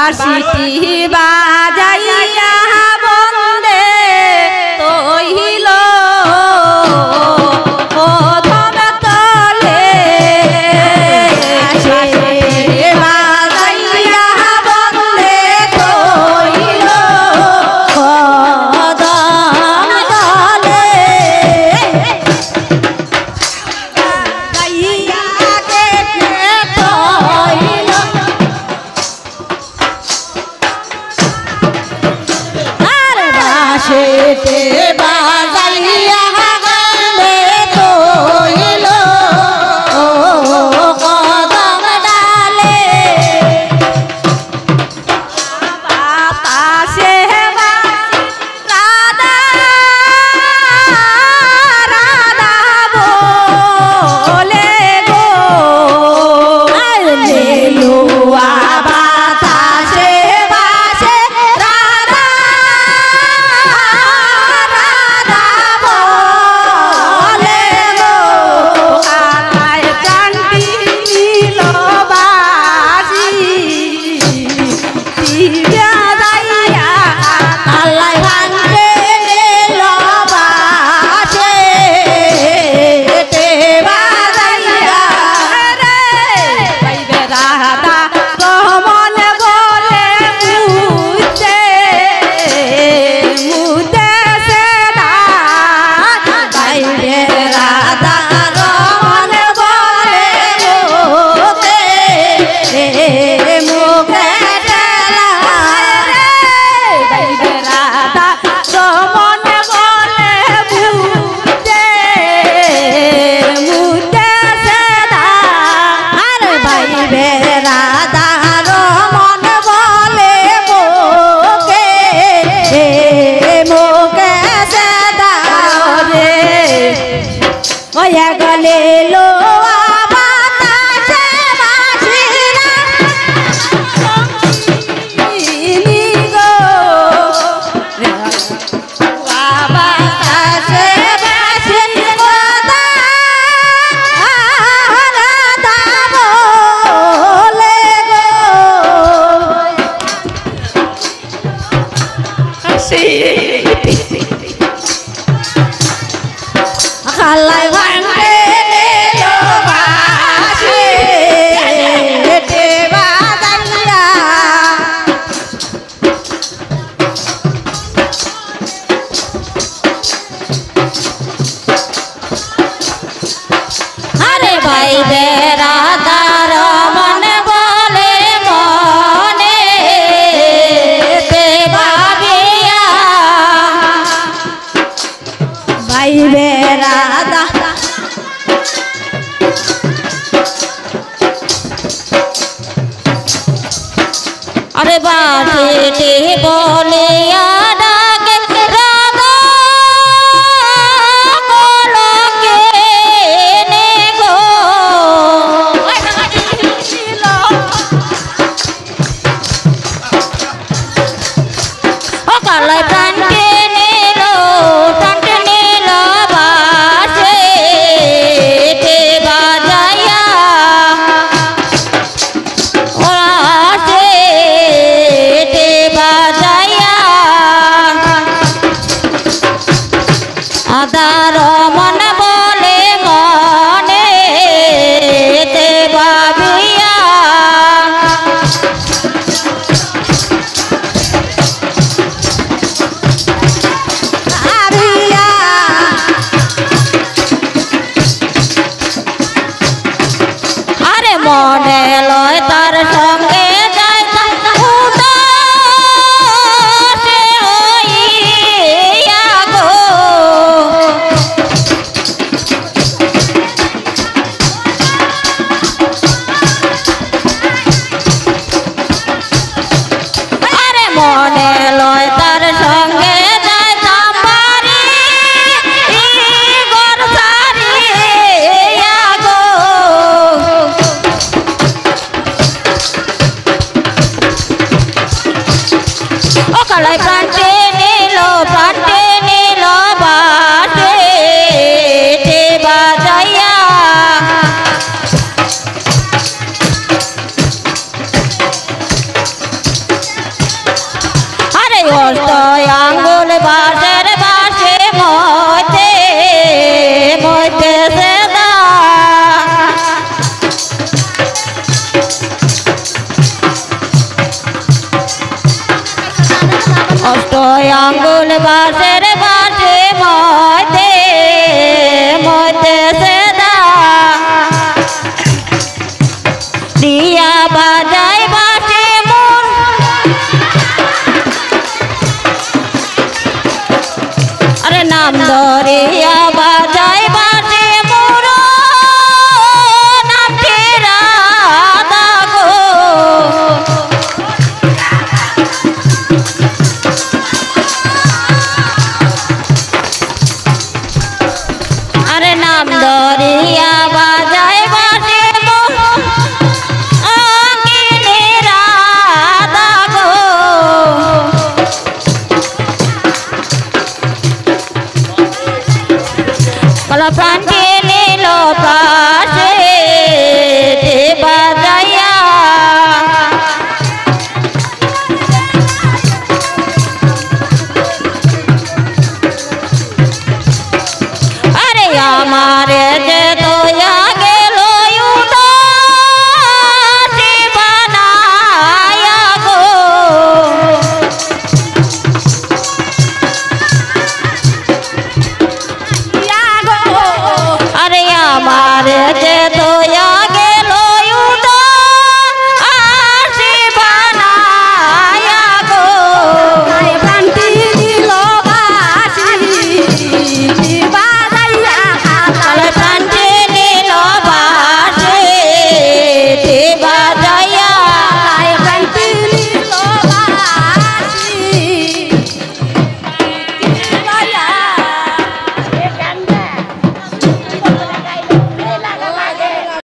বাঁশিটি বাজাইয়া বন্দে তৈল প্রথম তলে বাজাইয়া বন্দে তৈল প্রথম তলে গাইয়া কেটে তৈল আর বাঁশিতে বাজাইয়া বন্দে তৈল কদম ডালে বাতাসে রাধা রাধা বলে গো লেলুয়া বাতাসে বাসে রাধা রাধা বলে গো আয় প্রাণটি নীল বাসি দিব্যা দাইয়া আল্লাহ ভাঙে নীল বাসে দেবা দাইয়া রে পাইবে রাধা রহমান বলে মুতে মুতে সেদা পাইবে রাধা রহমান বলে মুতে মুখে টেলা রে পাইবে রাধা রহমান বলে মুতে মুতে সেদা আর পাইবে রাধা রমন বলে মোকে মোকে সেদা রে ওয়া গলে লো বাতাসে বাসিরা নি গো বাতাসে বাসি রাধা রাধা বলে গো খালাই ভাঙে নীল বাসি দেবা দাইয়া আরে ভাই রাধা রমন বলে মনে দেবা বিয়া ভাই রাধা আরে বাঁশিটি বলিয়া ডাকে রাধা কলকে নে গো ও কালাই প্রাণকে নিল বাসে বাজাইয়া ওরাসে বাজাইয়া আদার মন বলে মনে ভাবিয়া ভাবিয়া আরে মনে লয় তার সঙ্গে যায় উদাসে হইয়া গো আরে মনে লয় তার সঙ্গে যায় তাম্বারি গর সারিয়া গো ও কালাই প্রাণে নিল বাসে বাজাইয়া অষ্ট আঙ্গুল বাঁশের বাঁশে মইতে মইতেছে অষ্ট আঙ্গুল বাঁশের বাঁশে মইতে মইতেছে দিয়া বাজাই বাঁশি মোর আরে নাম ধরিয়া বাজাই বাঁশি মোর নাম ফেরা দাগো আরে নাম ধরিয়া বাজাই বাঁশি মোর প্রাণ কে নিল প্রাণ